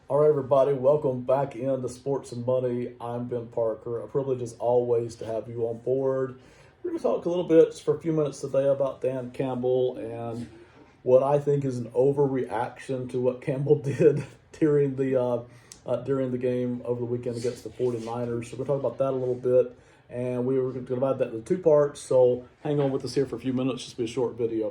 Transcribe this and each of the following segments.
All right, everybody, welcome back into Sports and Money. I'm Ben Parker. A privilege as always to have you on board. We're going to talk a little bit just for a few minutes today about Dan Campbell and what I think is an overreaction to what Campbell did during the game over the weekend against the 49ers. So we're going to talk about that a little bit. And we were going to divide that into two parts, so hang on with us here for a few minutes. Just be a short video.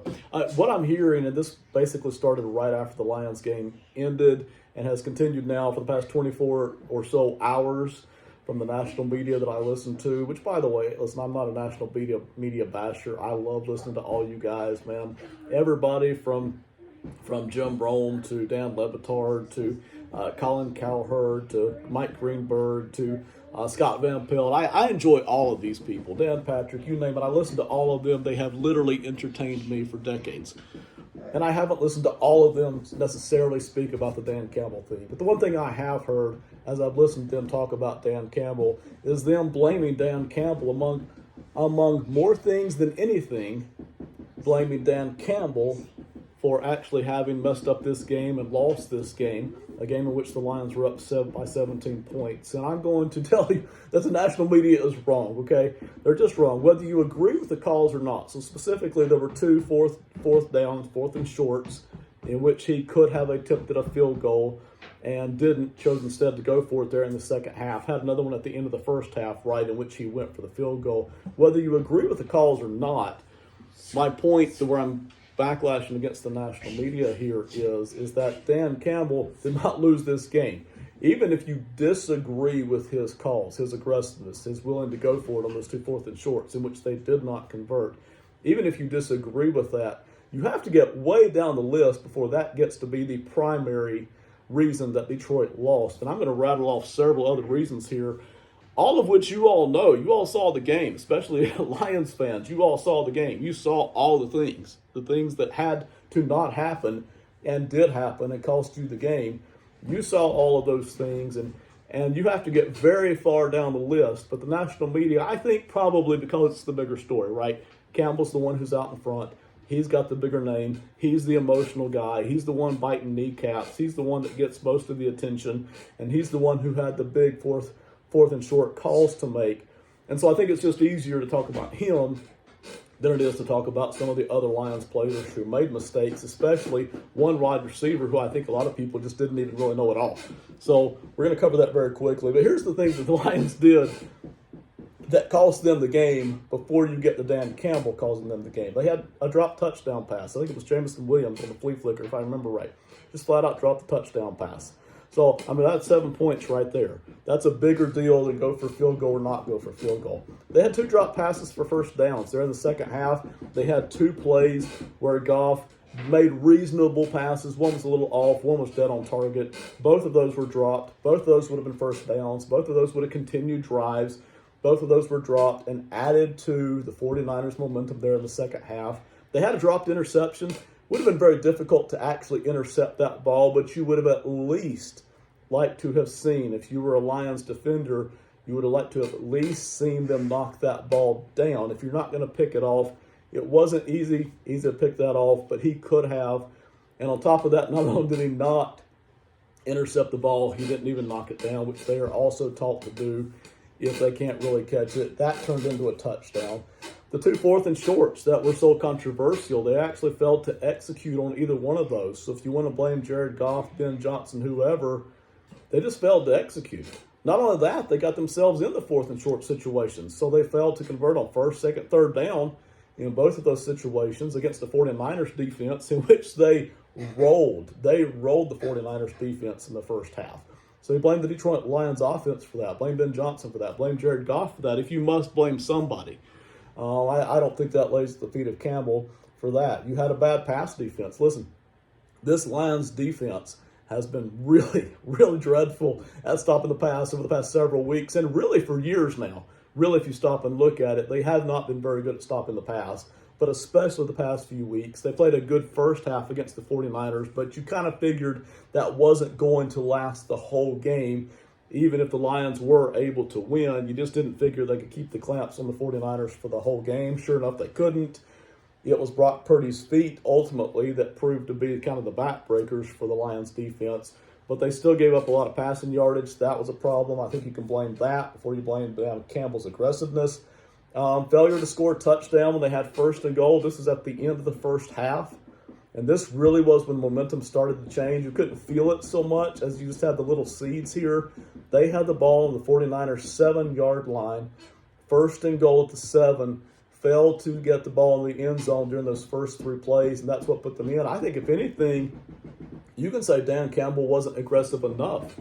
What I'm hearing, and this basically started right after the Lions game ended and has continued now for the past 24 or so hours from the national media that I listen to, which, by the way, listen, I'm not a national media basher. I love listening to all you guys, man. Everybody from Jim Rome to Dan Levitard to Colin Cowherd to Mike Greenberg to Scott Van Pelt. I enjoy all of these people. Dan Patrick, you name it. I listen to all of them. They have literally entertained me for decades. And I haven't listened to all of them necessarily speak about the Dan Campbell thing. But the one thing I have heard as I've listened to them talk about Dan Campbell is them blaming Dan Campbell among more things than anything, blaming Dan Campbell for actually having messed up this game and lost this game, a game in which the Lions were up by 17 points. And I'm going to tell you that the national media is wrong, okay? They're just wrong, whether you agree with the calls or not. So specifically, there were two fourth downs, fourth and shorts, in which he could have attempted a field goal and didn't, chose instead to go for it there in the second half. Had another one at the end of the first half, right, in which he went for the field goal. Whether you agree with the calls or not, my point to where I'm backlashing against the national media here is that Dan Campbell did not lose this game. Even if you disagree with his calls, his aggressiveness, his willing to go for it on those two fourth and shorts in which they did not convert, even if you disagree with that, you have to get way down the list before that gets to be the primary reason that Detroit lost. And I'm going to rattle off several other reasons here, all of which you all know. You all saw the game, especially Lions fans. You all saw the game. You saw all the things that had to not happen and did happen and cost you the game. You saw all of those things, and you have to get very far down the list. But the national media, I think probably because it's the bigger story, right? Campbell's the one who's out in front. He's got the bigger name. He's the emotional guy. He's the one biting kneecaps. He's the one that gets most of the attention, and he's the one who had the big fourth and short calls to make. And so I think it's just easier to talk about him than it is to talk about some of the other Lions players who made mistakes, especially one wide receiver who I think a lot of people just didn't even really know at all. So we're going to cover that very quickly. But here's the things that the Lions did that cost them the game before you get to Dan Campbell causing them the game. They had a drop touchdown pass. I think it was Jamison Williams on the flea flicker, if I remember right. Just flat out dropped the touchdown pass. So, I mean, that's 7 points right there. That's a bigger deal than go for field goal or not go for field goal. They had two drop passes for first downs. There in the second half, they had two plays where Goff made reasonable passes. One was a little off. One was dead on target. Both of those were dropped. Both of those would have been first downs. Both of those would have continued drives. Both of those were dropped and added to the 49ers' momentum there in the second half. They had a dropped interception. Would have been very difficult to actually intercept that ball, but you would have at least liked to have seen, if you were a Lions defender, you would have liked to have at least seen them knock that ball down. If you're not going to pick it off, it wasn't easy to pick that off, but he could have. And on top of that, not only did he not intercept the ball, he didn't even knock it down, which they are also taught to do if they can't really catch it. That turned into a touchdown. The two fourth and shorts that were so controversial, they actually failed to execute on either one of those. So if you want to blame Jared Goff, Ben Johnson, whoever, they just failed to execute. Not only that, they got themselves in the fourth and short situations. So they failed to convert on first, second, third down in both of those situations against the 49ers defense, in which they rolled. They rolled the 49ers defense in the first half. So he blamed the Detroit Lions offense for that, blamed Ben Johnson for that, blamed Jared Goff for that. If you must blame somebody. I don't think that lays at the feet of Campbell for that. You had a bad pass defense. Listen, this Lions defense has been really, really dreadful at stopping the pass over the past several weeks and really for years now. Really, if you stop and look at it, they have not been very good at stopping the pass, but especially the past few weeks. They played a good first half against the 49ers, but you kind of figured that wasn't going to last the whole game. Even if the Lions were able to win, you just didn't figure they could keep the clamps on the 49ers for the whole game. Sure enough, they couldn't. It was Brock Purdy's feet, ultimately, that proved to be kind of the backbreakers for the Lions defense. but they still gave up a lot of passing yardage. That was a problem. I think you can blame that before you blame Campbell's aggressiveness. Failure to score a touchdown when they had first and goal. This is at the end of the first half. And this really was when momentum started to change. You couldn't feel it so much as you just had the little seeds here. They had the ball on the 49ers 7-yard line. First and goal at the 7. Failed to get the ball in the end zone during those first 3 plays, and that's what put them in. I think, if anything, you can say Dan Campbell wasn't aggressive enough.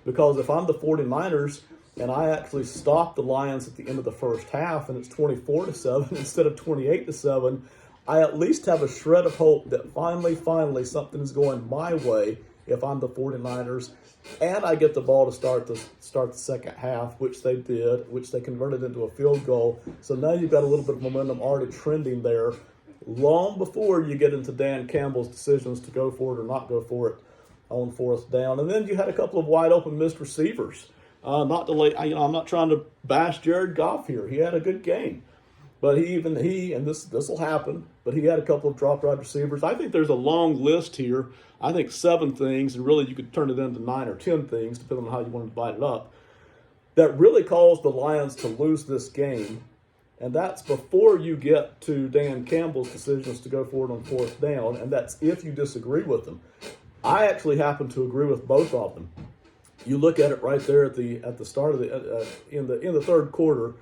Because if I'm the 49ers and I actually stop the Lions at the end of the first half and it's 24-7 instead of 28-7, I at least have a shred of hope that finally something is going my way if I'm the 49ers, and I get the ball to start the second half, which they did, which they converted into a field goal. So now you've got a little bit of momentum already trending there, long before you get into Dan Campbell's decisions to go for it or not go for it on fourth down. And then you had a couple of wide open missed receivers. I'm not trying to bash Jared Goff here. He had a good game. But and this will happen, but he had a couple of drop wide receivers. I think there's a long list here. I think 7 things, and really you could turn it into 9 or 10 things, depending on how you want to divide it up, that really caused the Lions to lose this game. And that's before you get to Dan Campbell's decisions to go for it on fourth down, and that's if you disagree with them. I actually happen to agree with both of them. You look at it right there at the start of in the third quarter.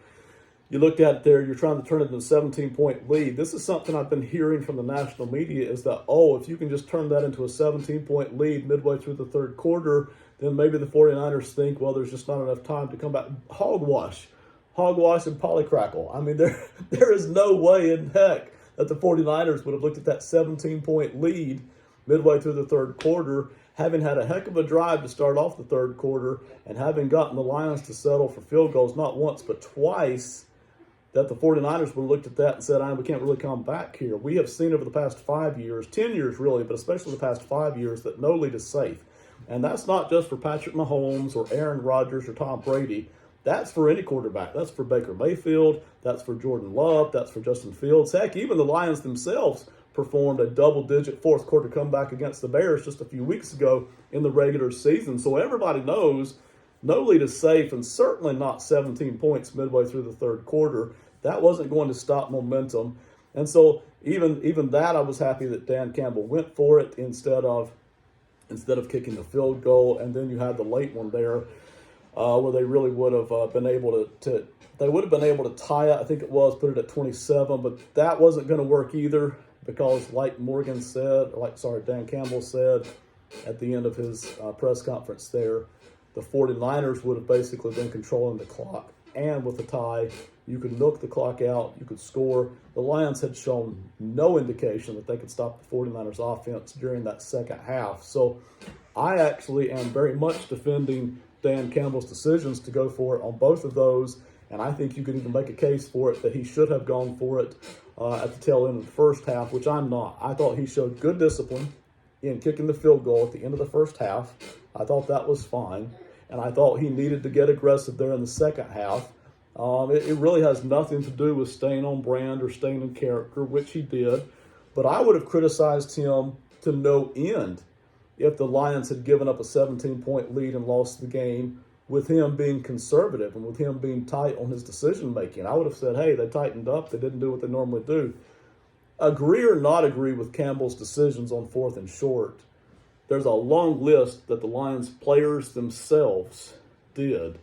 You looked at it there, you're trying to turn it into a 17-point lead. This is something I've been hearing from the national media is that, if you can just turn that into a 17-point lead midway through the third quarter, then maybe the 49ers think, well, there's just not enough time to come back. Hogwash and polycrackle. I mean, there is no way in heck that the 49ers would have looked at that 17-point lead midway through the third quarter, having had a heck of a drive to start off the third quarter, and having gotten the Lions to settle for field goals not once but twice, that the 49ers would have looked at that and said, we can't really come back here. We have seen over the past 5 years, 10 years really, but especially the past 5 years, that no lead is safe. And that's not just for Patrick Mahomes or Aaron Rodgers or Tom Brady. That's for any quarterback. That's for Baker Mayfield. That's for Jordan Love. That's for Justin Fields. Heck, even the Lions themselves performed a double-digit fourth-quarter comeback against the Bears just a few weeks ago in the regular season. So everybody knows no lead is safe, and certainly not 17 points midway through the third quarter. That wasn't going to stop momentum. And so even that, I was happy that Dan Campbell went for it instead of kicking the field goal. And then you had the late one there where they really would have been able to tie it. I think it was, put it at 27, but that wasn't going to work either because like Dan Campbell said at the end of his press conference there, the 49ers would have basically been controlling the clock. And with the tie, you could milk the clock out, you could score. The Lions had shown no indication that they could stop the 49ers offense during that second half. So I actually am very much defending Dan Campbell's decisions to go for it on both of those. And I think you could even make a case for it that he should have gone for it at the tail end of the first half, which I'm not. I thought he showed good discipline in kicking the field goal at the end of the first half. I thought that was fine. And I thought he needed to get aggressive there in the second half. It really has nothing to do with staying on brand or staying in character, which he did. But I would have criticized him to no end if the Lions had given up a 17-point lead and lost the game with him being conservative and with him being tight on his decision-making. I would have said, hey, they tightened up. They didn't do what they normally do. Agree or not agree with Campbell's decisions on fourth and short, there's a long list that the Lions players themselves did.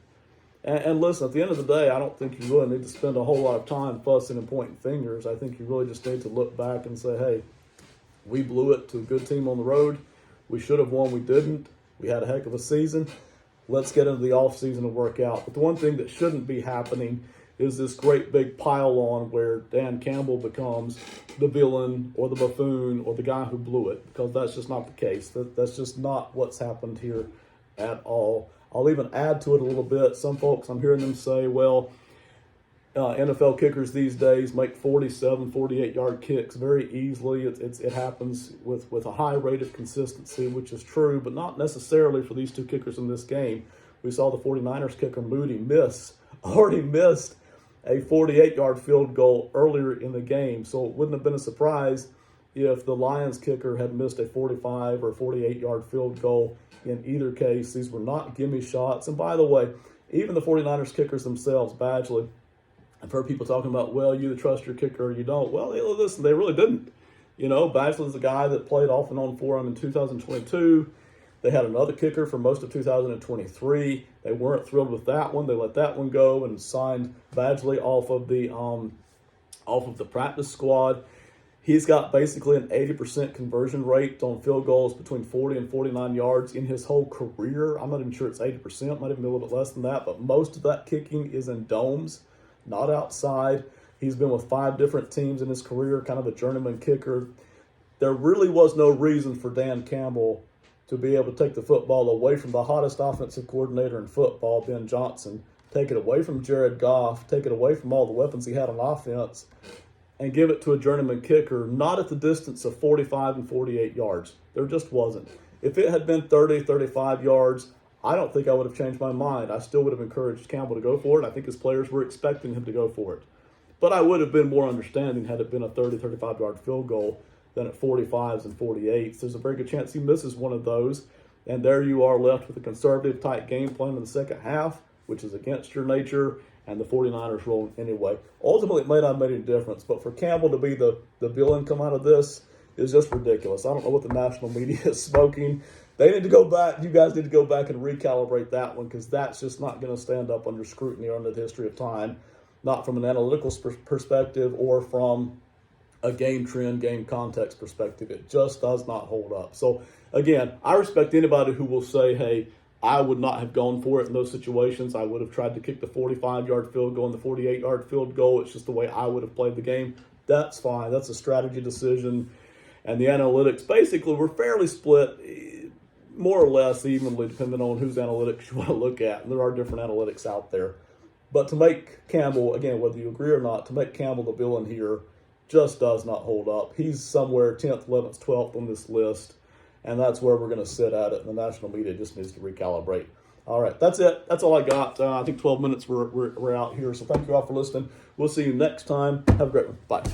And listen, at the end of the day, I don't think you really need to spend a whole lot of time fussing and pointing fingers. I think you really just need to look back and say, hey, we blew it to a good team on the road. We should have won. We didn't. We had a heck of a season. Let's get into the offseason and work out. But the one thing that shouldn't be happening is this great big pile-on where Dan Campbell becomes the villain or the buffoon or the guy who blew it, because that's just not the case. That's just not what's happened here at all. I'll even add to it a little bit. Some folks, I'm hearing them say, well, NFL kickers these days make 47, 48-yard kicks very easily. It happens with a high rate of consistency, which is true, but not necessarily for these two kickers in this game. We saw the 49ers kicker Moody already missed a 48-yard field goal earlier in the game, so it wouldn't have been a surprise if the Lions kicker had missed a 45 or 48-yard field goal. In either case, these were not gimme shots. And by the way, even the 49ers kickers themselves, Badgley, I've heard people talking about, well, you trust your kicker or you don't. Well, listen, they really didn't. Badgley's a guy that played off and on for him in 2022. They had another kicker for most of 2023. They weren't thrilled with that one. They let that one go and signed Badgley off of the practice squad. He's got basically an 80% conversion rate on field goals between 40 and 49 yards in his whole career. I'm not even sure it's 80%, might even be a little bit less than that, but most of that kicking is in domes, not outside. He's been with 5 different teams in his career, kind of a journeyman kicker. There really was no reason for Dan Campbell to be able to take the football away from the hottest offensive coordinator in football, Ben Johnson, take it away from Jared Goff, take it away from all the weapons he had on offense, and give it to a journeyman kicker, not at the distance of 45 and 48 yards. There just wasn't. If it had been 30, 35 yards, I don't think I would have changed my mind. I still would have encouraged Campbell to go for it. I think his players were expecting him to go for it. But I would have been more understanding had it been a 30, 35-yard field goal than at 45s and 48s. There's a very good chance he misses one of those, and there you are left with a conservative type game plan in the second half, which is against your nature, and the 49ers roll anyway. Ultimately, it may not make any difference, but for Campbell to be the villain come out of this is just ridiculous. I don't know what the national media is smoking. They need to go back. You guys need to go back and recalibrate that one, because that's just not going to stand up under scrutiny or under the history of time, not from an analytical perspective or from a game trend, game context perspective. It just does not hold up. So again, I respect anybody who will say, hey, I would not have gone for it in those situations. I would have tried to kick the 45-yard field goal and the 48-yard field goal. It's just the way I would have played the game. That's fine. That's a strategy decision. And the analytics basically were fairly split, more or less evenly, depending on whose analytics you want to look at. And there are different analytics out there. But to make Campbell, again, whether you agree or not, to make Campbell the villain here just does not hold up. He's somewhere 10th, 11th, 12th on this list, and that's where we're going to sit at it. And the national media just needs to recalibrate. All right, that's it. That's all I got. I think 12 minutes we're out here. So thank you all for listening. We'll see you next time. Have a great one. Bye.